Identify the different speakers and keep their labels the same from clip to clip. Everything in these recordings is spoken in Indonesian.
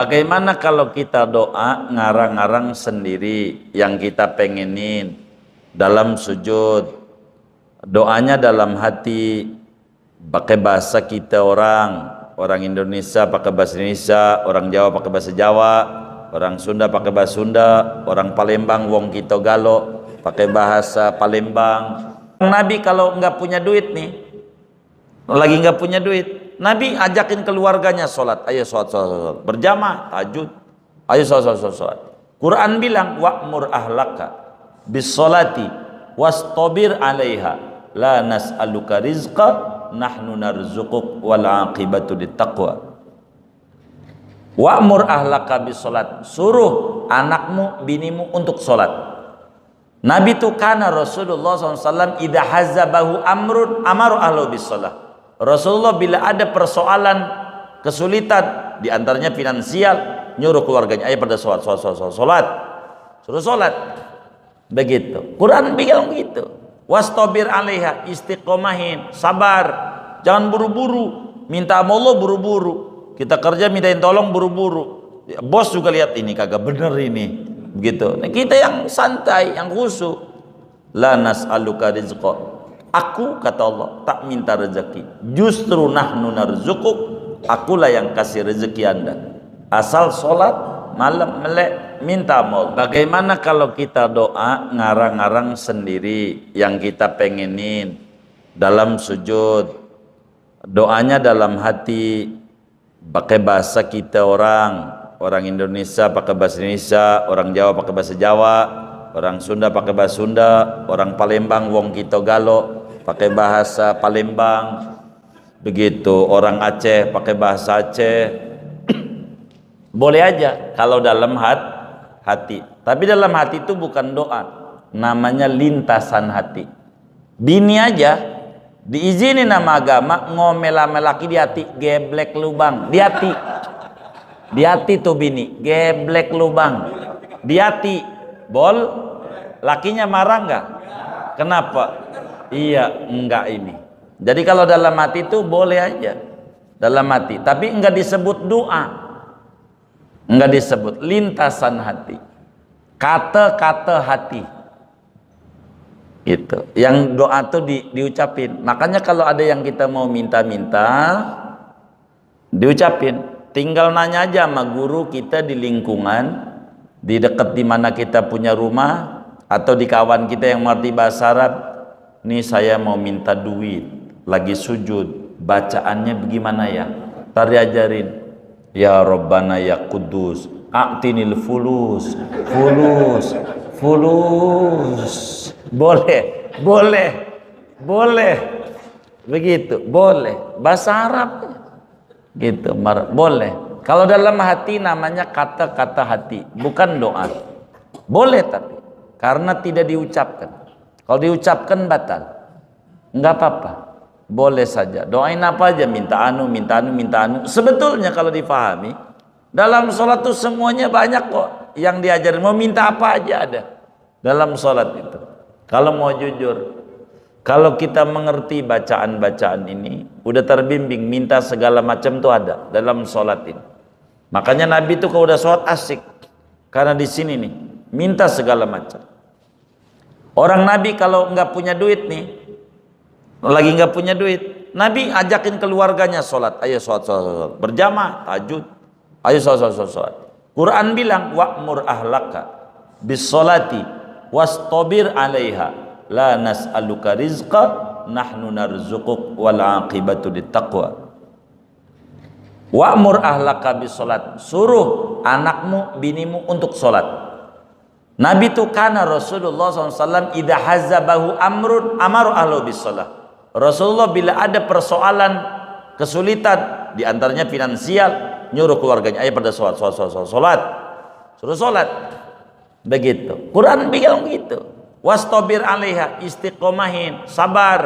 Speaker 1: Bagaimana kalau kita doa ngarang-ngarang sendiri yang kita pengenin dalam sujud, doanya dalam hati, pakai bahasa kita orang Indonesia pakai bahasa Indonesia, orang Jawa pakai bahasa Jawa, orang Sunda pakai bahasa Sunda, orang Palembang wong kita galo pakai bahasa Palembang. Nabi kalau nggak punya duit nih, lagi nggak punya duit, Nabi ajakin keluarganya sholat, ayo sholat, berjamaah, tahajud, ayo sholat. Quran bilang, wa'mur ahlaka bis sholati wastabir alaiha, la nas'aluka rizqa, nahnu narzuquk wal aqibatu littaqwa. Wa'mur ahlaka bis sholat, suruh anakmu, binimu untuk sholat. Nabi itu karena Rasulullah SAW idha hazabahu amrun amaru ahlu bis sholat. Rasulullah bila ada persoalan kesulitan diantaranya finansial, nyuruh keluarganya ayo pada sholat, suruh sholat. Begitu Quran bilang begitu, wastabir alaiha, istiqomahin, sabar, jangan buru-buru minta sama Allah, buru-buru kita kerja mintain tolong buru-buru, bos juga lihat ini kagak bener ini, begitu. Nah, kita yang santai, yang khusyuk, la nas'aluka rizqa, aku kata Allah tak minta rezeki, justru nahnu narzukuk, akulah yang kasih rezeki anda, asal sholat malam melek minta mau. Bagaimana kalau kita doa ngarang-ngarang sendiri yang kita pengenin dalam sujud, doanya dalam hati, pakai bahasa kita orang Indonesia pakai bahasa Indonesia, orang Jawa pakai bahasa Jawa, orang Sunda pakai bahasa Sunda, orang Palembang wong kita galo pakai bahasa Palembang, begitu. Orang Aceh pakai bahasa Aceh. Boleh aja kalau dalam hati. Tapi dalam hati itu bukan doa, namanya lintasan hati. Bini aja diizinin nama agama ngomel sama laki di hati, geblek lubang di hati. Di hati tuh bini, geblek lubang di hati. Bol, lakinya marah nggak? Kenapa? Iya, enggak ini. Jadi kalau dalam hati itu boleh aja dalam hati, tapi enggak disebut doa, enggak disebut lintasan hati, kata-kata hati itu yang doa tuh diucapin. Makanya kalau ada yang kita mau minta-minta diucapin, tinggal nanya aja sama guru kita di lingkungan, di dekat di mana kita punya rumah, atau di kawan kita yang mengerti bahasa Arab. Nih saya mau minta duit, lagi sujud, bacaannya bagaimana ya? Ntar diajarin, ya Rabbana ya Kudus, a'tinil fulus. Boleh, begitu, boleh. Bahasa Arab, gitu, boleh. Kalau dalam hati namanya kata-kata hati, bukan doa. Boleh tapi karena tidak diucapkan. Kalau diucapkan batal, enggak apa-apa, boleh saja. Doain apa aja, minta anu. Sebetulnya kalau difahami, dalam sholat itu semuanya banyak kok yang diajarin. Mau minta apa aja ada dalam sholat itu. Kalau mau jujur, kalau kita mengerti bacaan-bacaan ini, udah terbimbing, minta segala macam tuh ada dalam sholat ini. Makanya Nabi itu kalau udah sholat asik, karena di sini nih minta segala macam. Orang Nabi kalau nggak punya duit nih, lagi nggak punya duit, Nabi ajakin keluarganya sholat, ayo sholat, berjamaah, tahajud, ayo sholat. Quran bilang, wa'mur ahlaka bis sholati wastabir alaiha, la nas'aluka rizqa, nahnu narzuquk wal aqibatu littaqwa. Wa'mur ahlaka bis sholat, suruh anakmu, binimu untuk sholat. Nabi itu karena Rasulullah SAW idha hazabahu amrun amaru ahlu bis sholat. Rasulullah bila ada persoalan kesulitan diantaranya finansial, nyuruh keluarganya ayo pada sholat, suruh sholat. Begitu Quran bilang begitu, wastabir alaiha, istiqomahin, sabar,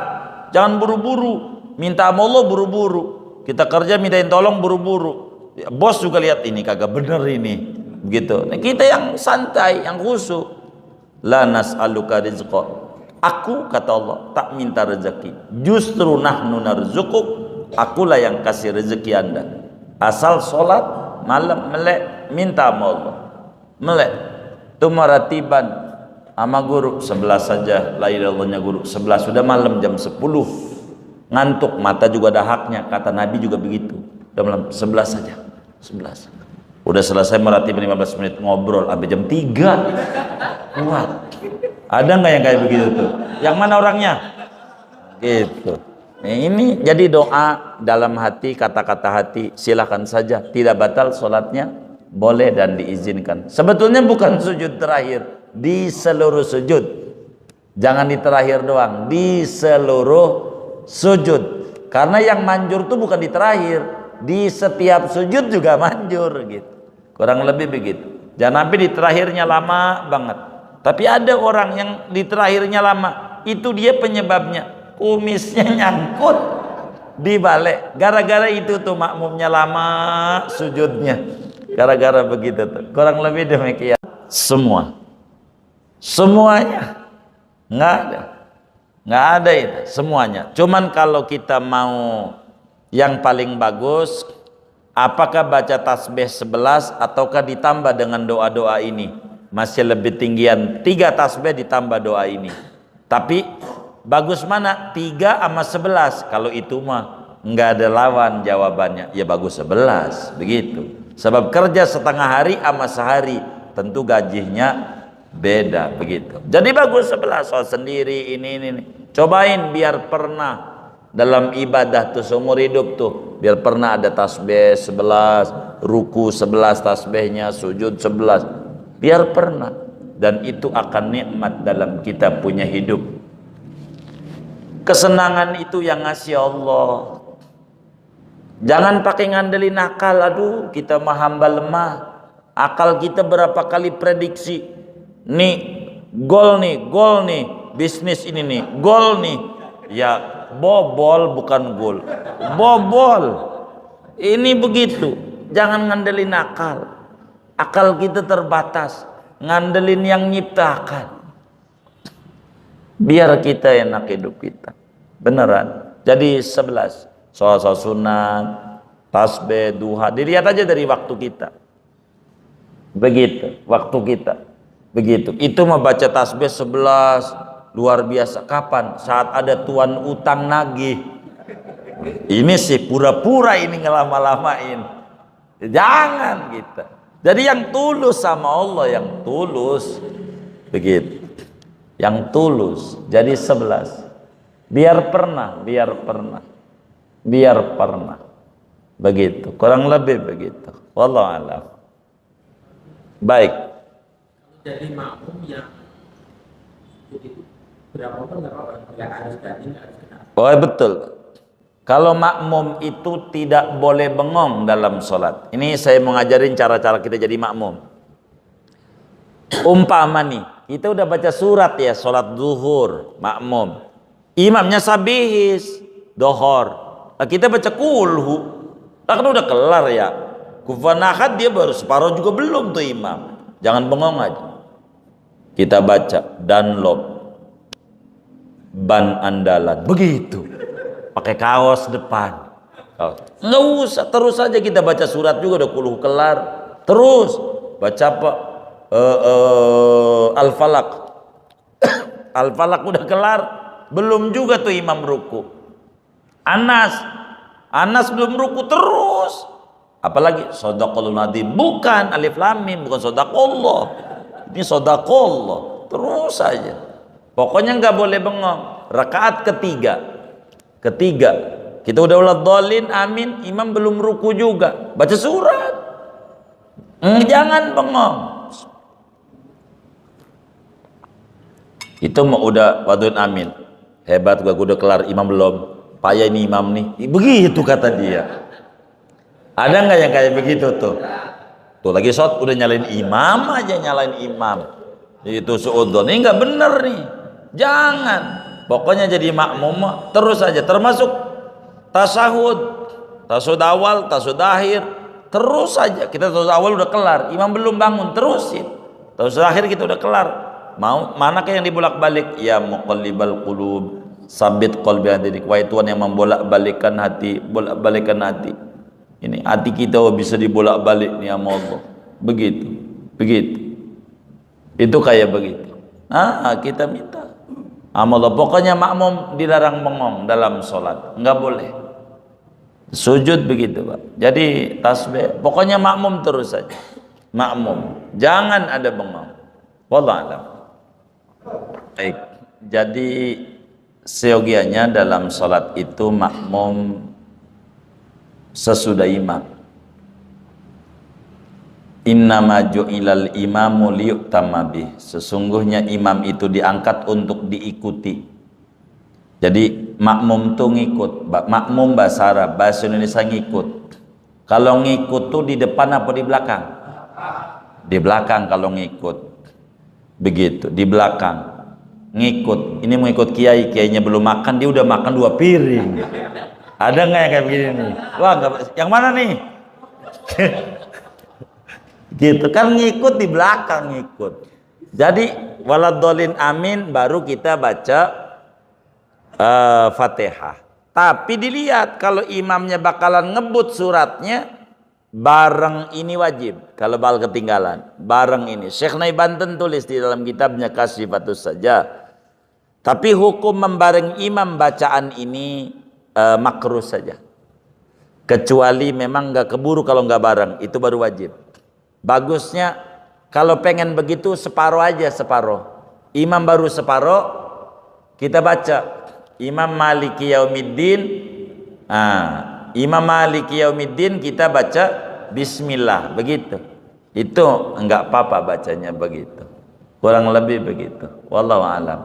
Speaker 1: jangan buru-buru minta sama Allah, buru-buru kita kerja mintain tolong, buru-buru bos juga lihat ini kagak bener ini, begitu. Nah, kita yang santai, yang khusyuk, la nas'aluka rizqa, aku kata Allah tak minta rezeki, justru nahnu narzukuk, akulah yang kasih rezeki anda, asal sholat malam melek minta sama Allah, melek itu meratiban sama guru 11 saja, la ilahnya guru 11 sudah malam jam 10 ngantuk, mata juga ada haknya, kata Nabi juga begitu, udah malam 11 saja, 11 udah selesai meratib 15 menit ngobrol sampai jam 3 kuat. Ada nggak yang kayak begitu tuh? Yang mana orangnya? Gitu. Nah, ini jadi doa dalam hati, kata-kata hati, silakan saja, tidak batal sholatnya, boleh dan diizinkan. Sebetulnya bukan sujud terakhir, di seluruh sujud, jangan di terakhir doang, di seluruh sujud. Karena yang manjur tuh bukan di terakhir, di setiap sujud juga manjur gitu. Kurang lebih begitu. Jangan sampai di terakhirnya lama banget. Tapi ada orang yang di terakhirnya lama, itu dia penyebabnya. Kumisnya nyangkut di balik. Gara-gara itu tuh makmumnya lama sujudnya. Gara-gara begitu tuh. Kurang lebih demikian. Semuanya. Nggak ada itu. Semuanya. Cuman kalau kita mau yang paling bagus, apakah baca tasbih 11 ataukah ditambah dengan doa-doa ini? Masih lebih tinggian 3 tasbih ditambah doa ini. Tapi bagus mana? 3 sama 11. Kalau itu mah nggak ada lawan jawabannya. Ya bagus 11 begitu. Sebab kerja setengah hari sama sehari, tentu gajinya beda begitu. Jadi bagus 11 soal sendiri ini. Cobain biar pernah dalam ibadah tuh seumur hidup tuh, biar pernah ada tasbih 11, ruku 11 tasbihnya, sujud 11, biar pernah. Dan itu akan nikmat dalam kita punya hidup. Kesenangan itu yang ngasih Allah. Jangan pakai ngandelin akal. Aduh, kita mah hamba lemah. Akal kita berapa kali prediksi, nih gol nih bisnis ini nih gol nih, ya bobol bukan gol, bobol. Ini begitu. Jangan ngandelin akal. Akal kita terbatas. Ngandelin yang nyiptakan. Biar kita enak hidup kita. Beneran. Jadi 11. Soal sunat, tasbih, duha. Dilihat aja dari waktu kita. Begitu. Waktu kita. Begitu. Itu membaca tasbih 11. Luar biasa. Kapan? Saat ada tuan utang nagih. Ini sih pura-pura ini ngelama-lamain. Jangan kita. Jadi yang tulus sama Allah, yang tulus. Begitu. Yang tulus. Jadi 11. Biar pernah. Begitu. Kurang lebih begitu. Wallahu a'lam. Baik.
Speaker 2: Jadi makmum yang itu berapa pun nggak apa-apa, nggak harus ganti, nggak harus kenal.
Speaker 1: Oh betul. Kalau makmum itu tidak boleh bengong dalam sholat. Ini saya mau ngajarin cara-cara kita jadi makmum. Umpama nih, kita udah baca surat ya, sholat zuhur, makmum. Imamnya sabihis, dohor. Nah, kita baca kulhu. Nah, kan udah kelar ya. Kufanahat dia baru separuh juga belum tuh imam. Jangan bengong aja. Kita baca Dunlop, ban andalan, begitu. Pakai kaos depan. Nggak usah, terus aja kita baca surat juga udah kulhu kelar. Terus baca apa? Al-Falaq. Al-Falaq udah kelar, belum juga tuh imam ruku. Anas belum ruku terus. Apalagi Shadaqallahul Adzim, bukan alif lam mim, bukan Shadaqallah. Ini Shadaqallah. Terus aja. Pokoknya nggak boleh bengong. Rakaat ketiga kita udah waladhdallin, amin, imam belum ruku juga, baca surat. Jangan bengong. Itu mau udah wadun amin, hebat gua udah kelar, imam belum, payah ini imam nih, begitu kata dia. Ada nggak yang kayak begitu tuh lagi shot udah nyalain imam aja, nyalain imam itu suudon. Ini nggak bener nih. Jangan. Pokoknya jadi makmum terus aja, termasuk tasahud awal, tasahud akhir, terus aja. Kita tasahud awal udah kelar, imam belum bangun, terusin. Tasahud akhir kita udah kelar. Mau manakah yang dibolak-balik? Ya muqallibal qulub, sabit qalbi hadirik. Wahai Tuhan yang membolak-balikkan hati, bolak-balikkan hati. Ini hati kita bisa dibolak-balik nih sama Allah. Begitu, begitu. Itu kayak begitu. Kita minta sama Allah. Pokoknya makmum dilarang bengong dalam sholat, nggak boleh. Sujud begitu, Pak. Jadi tasbih, pokoknya makmum terus saja. Makmum, jangan ada bengong. Wallahu a'lam. Baik. Jadi seyogianya dalam sholat itu makmum sesudah imam. Innama ju'ilal imamu liyu'tamma bih. Sesungguhnya imam itu diangkat untuk diikuti. Jadi makmum tuh ngikut. Makmum bahasa Arab, bahasa Indonesia ngikut. Kalau ngikut tuh di depan apa di belakang? Di belakang kalau ngikut. Begitu, di belakang. Ngikut. Ini mau ikut kiai, kiainya belum makan, dia udah makan 2 piring. Ada nggak yang kayak begini nih? Wah, yang mana nih? Gitu kan, ngikut di belakang, ngikut. Jadi waladhdallin amin, baru kita baca Fatihah. Tapi dilihat kalau imamnya bakalan ngebut suratnya, bareng ini wajib. Kalau bakal ketinggalan, bareng ini. Syekh Naibanten tulis di dalam kitabnya Kasyifatus Saja. Tapi hukum membareng imam bacaan ini makruh saja. Kecuali memang nggak keburu, kalau nggak bareng itu baru wajib. Bagusnya kalau pengen begitu separuh aja, separuh. Imam baru separuh, kita baca Imam Maliki Yaumiddin. Imam Maliki Yaumiddin kita baca Bismillah, begitu. Itu enggak apa-apa bacanya begitu. Kurang lebih begitu. Wallahu a'lam.